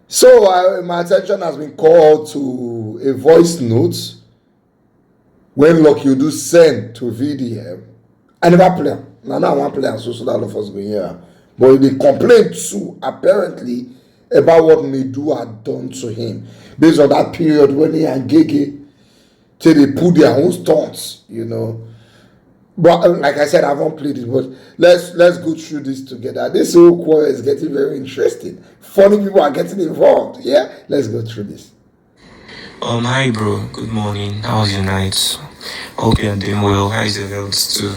So my attention has been called to a voice note when Lucky do send to VDM. I never play am. Now I wan play am so that all of us go hear. But he complained too, apparently, about what Nedu had done to him based on that period when he and Gege till they put their own stunts. But like I said, I haven't played it, but let's go through this together. This whole quarrel is getting very interesting. Funny people are getting involved. Yeah, let's go through this. Hi bro, good morning. How was your night? Hope you're doing well. How is your health too?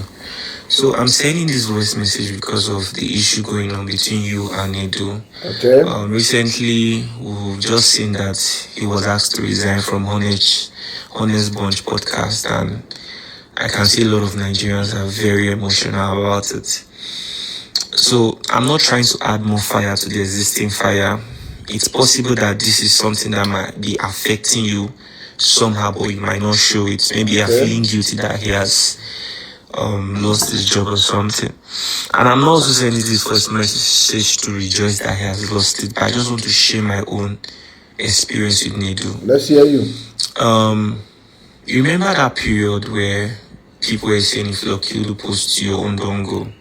So I'm sending this voice message because of the issue going on between you and Nedu. Okay. Recently we've just seen that he was asked to resign from Honest Bunch podcast, and I can see a lot of Nigerians are very emotional about it. So I'm not trying to add more fire to the existing fire. It's possible that this is something that might be affecting you somehow, but you might not show it. Maybe you're feeling guilty that he has lost his job or something. And I'm not also sending this first message to rejoice that he has lost it, but I just want to share my own experience with Nedu. Let's hear you. You remember that period where people were saying if you're killed, post your own dongo?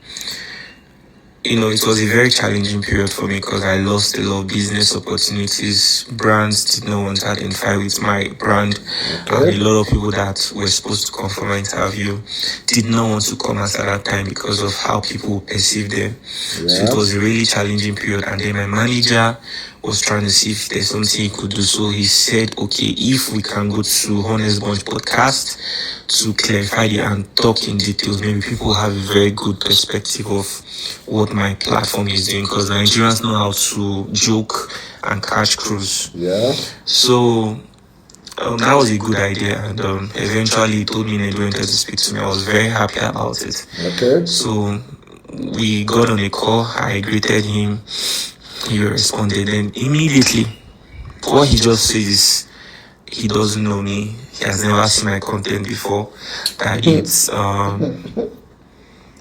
It was a very challenging period for me because I lost a lot of business opportunities. Brands did not want to identify with my brand. And a lot of people that were supposed to come for my interview did not want to come at that time because of how people perceive them. Yeah. So it was a really challenging period. And then my manager was trying to see if there's something he could do. So he said, okay, if we can go to Honest Bunch podcast to clarify it and talk in details, maybe people have a very good perspective of what my platform is doing, because Nigerians know how to joke and catch crews. Yeah. So that was a good idea, and eventually he told me Nedu wanted to speak to me. I was very happy about it. Okay. So we got on a call. I greeted him. He responded, and immediately what he just says, he doesn't know me. He has never seen my content before. That it's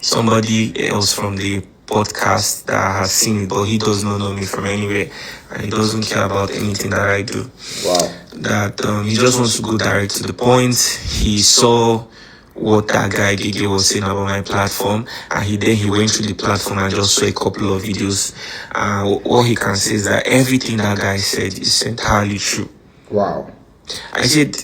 somebody else from the podcast that has seen it, but he does not know me from anywhere, and he doesn't care about anything that I do. Wow. That he just wants to go direct to the point. He saw what that guy Gege was saying about my platform, and he went through the platform and just saw a couple of videos. What he can say is that everything that guy said is entirely true. Wow. I said,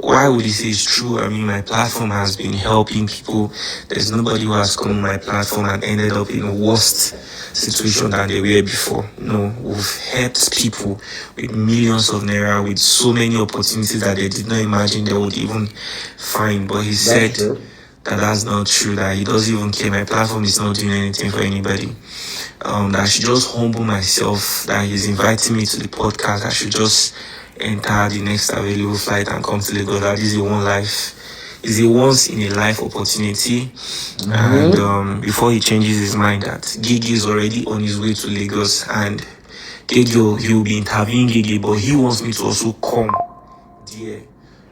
why would he say it's true? I mean, my platform has been helping people. There's nobody who has come on my platform and ended up in a worse situation than they were before. No, we've helped people with millions of naira, with so many opportunities that they did not imagine they would even find. But he said that's not true, that he doesn't even care. My platform is not doing anything for anybody. That I should just humble myself, that he's inviting me to the podcast. I should just enter the next available flight and come to Lagos. That is a one life, is a once in a life opportunity. Mm-hmm. And before he changes his mind, that Gege is already on his way to Lagos, and Gege, he will be interviewing Gege, but he wants me to also come there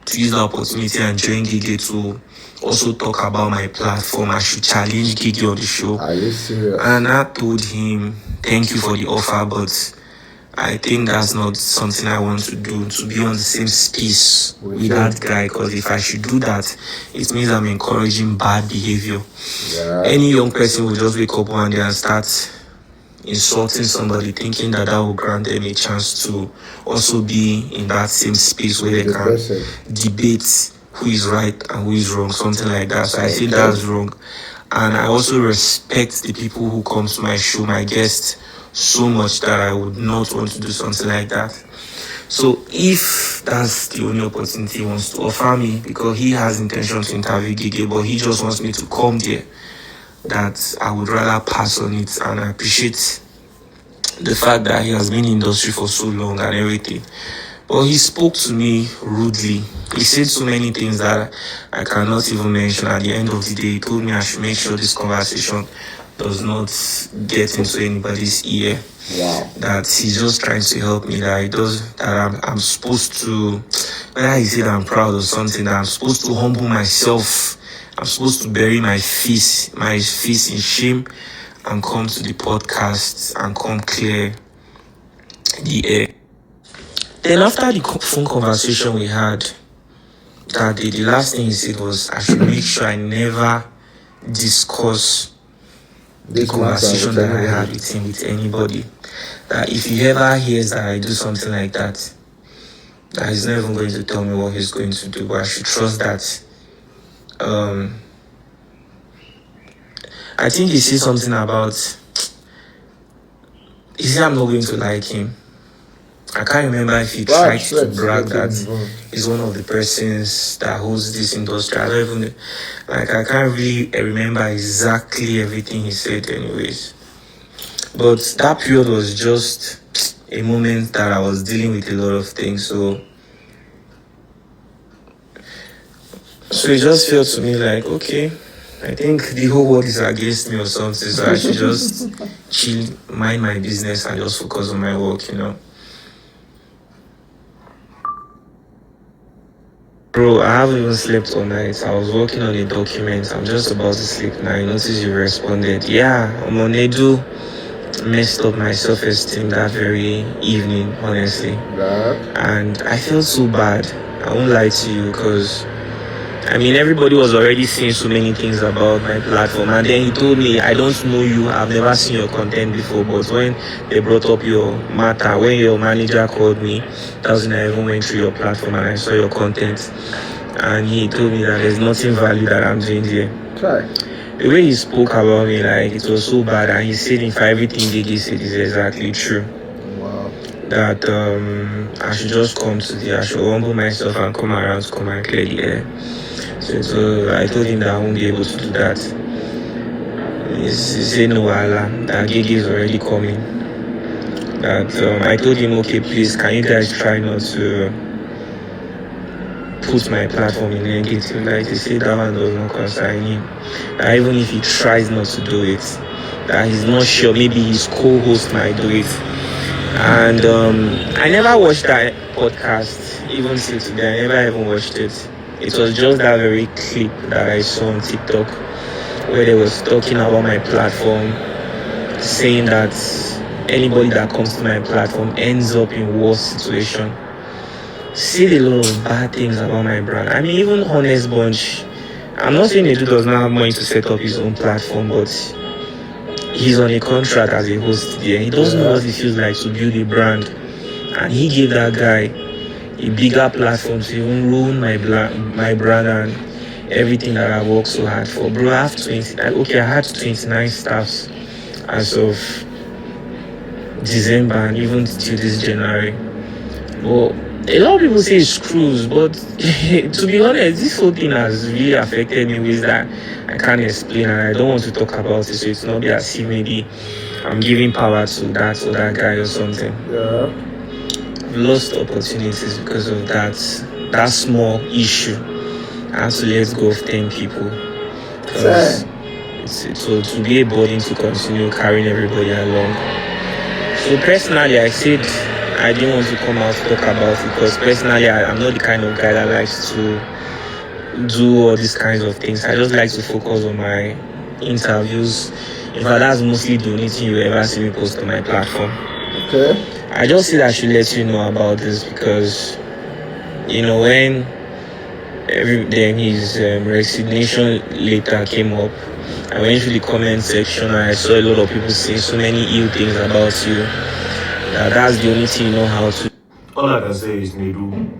to use the opportunity and join Gege to also talk about my platform. I should challenge Gege on the show. Are you serious? And I told him, thank you for the offer, but I think that's not something I want to do, to be on the same space with that guy, because if I should do that, it means I'm encouraging bad behavior. Yeah. Any young person will just wake up one day and start insulting somebody, thinking that will grant them a chance to also be in that same space where they can debate who is right and who is wrong, something like that. So I think that's wrong. And I also respect the people who come to my show, my guests, so much that I would not want to do something like that. So if that's the only opportunity he wants to offer me, because he has intention to interview Gege, but he just wants me to come there, that I would rather pass on it. And I appreciate the fact that he has been in the industry for so long and everything. But he spoke to me rudely. He said so many things that I cannot even mention. At the end of the day, he told me I should make sure this conversation does not get into anybody's ear. Wow. That he's just trying to help me, that I'm supposed to, whether he said I'm proud or something, that I'm supposed to humble myself. I'm supposed to bury my face in shame and come to the podcast and come clear the air. Then after the phone conversation we had that day, the last thing he said was I should make sure I never discuss the conversation that I had with him with anybody. That if he ever hears that I do something like that he's not even going to tell me what he's going to do, but I should trust that. I think he said something about, he said I'm not going to like him. I can't remember if he tried to brag that he's one of the persons that holds this industry. I don't even, I can't really remember exactly everything he said anyways. But that period was just a moment that I was dealing with a lot of things. So it just felt to me like, okay, I think the whole world is against me or something. So I should just chill, mind my business and just focus on my work, Bro, I haven't even slept all night. I was working on a document. I'm just about to sleep now. I noticed you responded. Yeah, I'm on Nedu. Messed up my self-esteem that very evening, honestly. And I felt so bad. I won't lie to you because everybody was already saying so many things about my platform, and then he told me, I don't know you, I've never seen your content before, but when they brought up your matter, when your manager called me, that was when I even went through your platform and I saw your content, and he told me that there's nothing value that I'm doing here. The way he spoke about me, like, it was so bad, and he said, in fact, everything he said is exactly true. Wow. That I should just come I should humble myself and come around to come and clear the air. So I told him that I won't be able to do that. He said no, Allah, that gig is already coming. That I told him, okay, please, can you guys try not to put my platform in negative light? He said that one does not concern him. That even if he tries not to do it, that he's not sure, maybe his co-host might do it. And I never watched that podcast, even till today. I never even watched it. It was just that very clip that I saw on TikTok where they was talking about my platform, saying that anybody that comes to my platform ends up in worse situation. Said a lot of bad things about my brand. Even Honest Bunch, I'm not saying Nedu does not have money to set up his own platform, but he's on a contract as a host there. He doesn't know what it feels like to build a brand, and he gave that guy a bigger platform to even ruin my brand and everything that I worked so hard for. Bro, I had 29 staffs as of December and even till this January. But a lot of people say it's screws, but to be honest, this whole thing has really affected me in ways that I can't explain, and I don't want to talk about it, so it's not be as if maybe I'm giving power to that or that guy or something. Yeah. I've lost opportunities because of that small issue. I had to let go of 10 people because it will be a burden to continue carrying everybody along. So personally, I said I didn't want to come out to talk about it because personally, I'm not the kind of guy that likes to do all these kinds of things. I just like to focus on my interviews. In fact, that's mostly the only thing you ever see me post on my platform. Okay. I just said I should let you know about this because, when his resignation letter came up, I went through the comment section and I saw a lot of people saying so many ill things about you. That's the only thing you know how to. All I can say is, Nedu,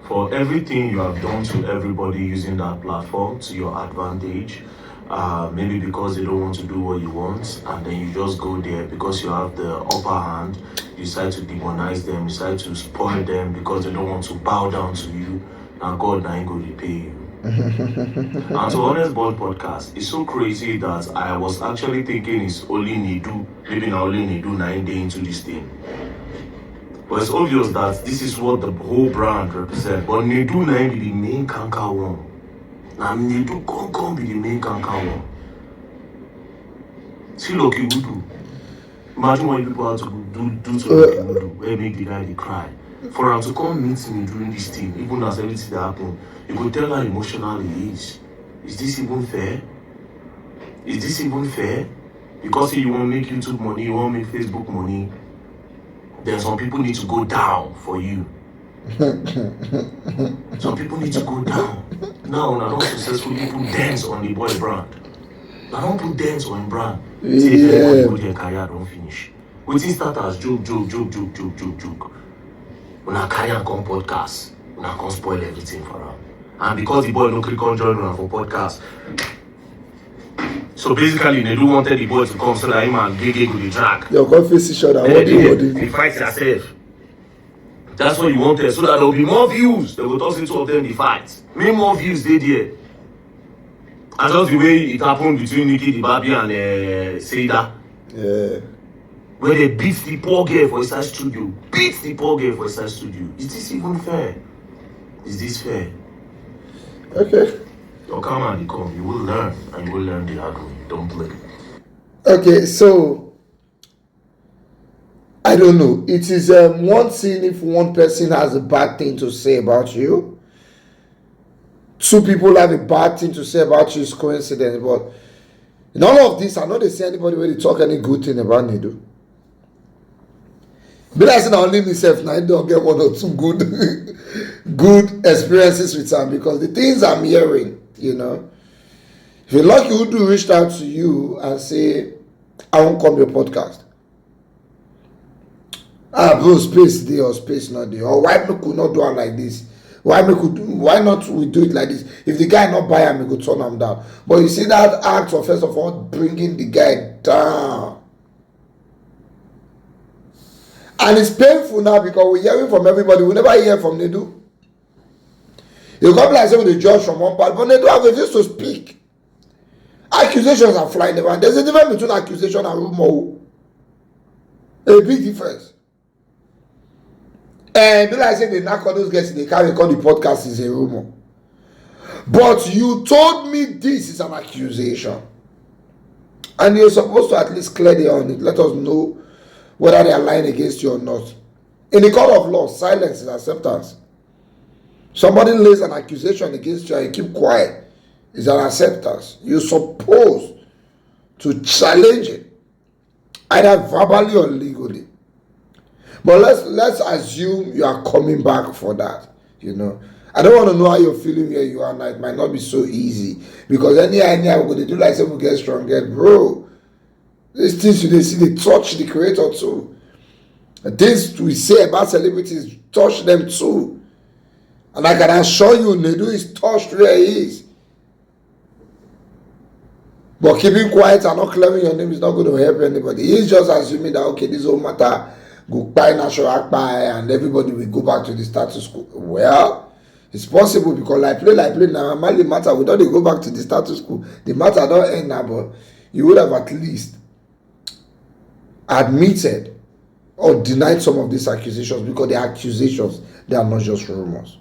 for everything you have done to everybody using that platform to your advantage, maybe because they don't want to do what you want, and then you just go there because you have the upper hand, you decide to demonize them, you decide to spoil them because they don't want to bow down to you, and God now ain't going to repay you. And to Honest Board Podcast, it's so crazy that I was actually thinking it's only Nedu, maybe not only Nedu 9 days into this thing. But it's obvious that this is what the whole brand represents. But Nedu now be the main canker one. Now Nedu can't be the main canker one. See Lucky Wudu. Imagine what people have to do to Lucky Wudu, where make the guy they cry. For him to come meet me during this thing, even as everything that happened, you could tell how emotional he is. Is this even fair? Is this even fair? Because you want to make YouTube money, you want to make Facebook money. then some people need to go down for you. Some people need to go down. Now, I don't successfully put dents on the boy brand. I don't put dents on brand. See, if anybody go there, career don't finish. Wetin start as joke. When I carry and come podcast, when I come spoil everything for am. And because the boy no click on join una for podcast. So basically, Nedu wanted the boy to come so that him and Gege go dey drag. Your come face each other. They fight yourself. That's what you wanted, so that there will be more views. They will toss two of them the fight. Many more views they there. And just the way it happened between Nikki the Babi and Seida. Yeah. Where they beat the poor girl for inside studio. Is this even fair? Is this fair? Okay. Your karma will come. You will learn. And you will learn the hard way. Don't play. Okay, so I don't know. It is one thing if one person has a bad thing to say about you. Two people have a bad thing to say about you is coincidence. But in all of this, I know they see anybody where they talk any good thing about Nedu. But I said only myself now I don't get one or two good experiences with them, because the things I'm hearing, you know, if you're lucky, who do reach out to you and say, I won't come to your podcast. Bro, space there or space not there, or why we could not do it like this? Why not we do it like this? If the guy not buy him, we go turn him down. But you see that act of, first of all, bringing the guy down. And it's painful now because we're hearing from everybody. We never hear from Nedu. You come like say with the judge from one part, but Nedu have refused to speak. Accusations are flying around. There's a difference between accusation and rumor. A big difference. And be like say they knock all those guys, they carry call the podcast is a rumor. But you told me this is an accusation. And you're supposed to at least clear the on it. Let us know whether they are lying against you or not. In the court of law, silence is acceptance. Somebody lays an accusation against you and you keep quiet is an acceptance. You're supposed to challenge it, either verbally or legally. But let's assume you are coming back for that. You know, I don't want to know how you're feeling where you are now. It might not be so easy because anyhow we're going to do like some get stronger, bro. These things you see, they touch the creator too. And things we say about celebrities touch them too. And I can assure you, Nedu is touched where he is. But keeping quiet and not clearing your name is not going to help anybody. He's just assuming that, okay, this whole matter go by national act by and everybody will go back to the status quo. Well, it's possible because like play now, normally matter, we don't go back to the status quo. The matter don't end now, but you would have at least admitted or denied some of these accusations because they are accusations, they are not just rumors.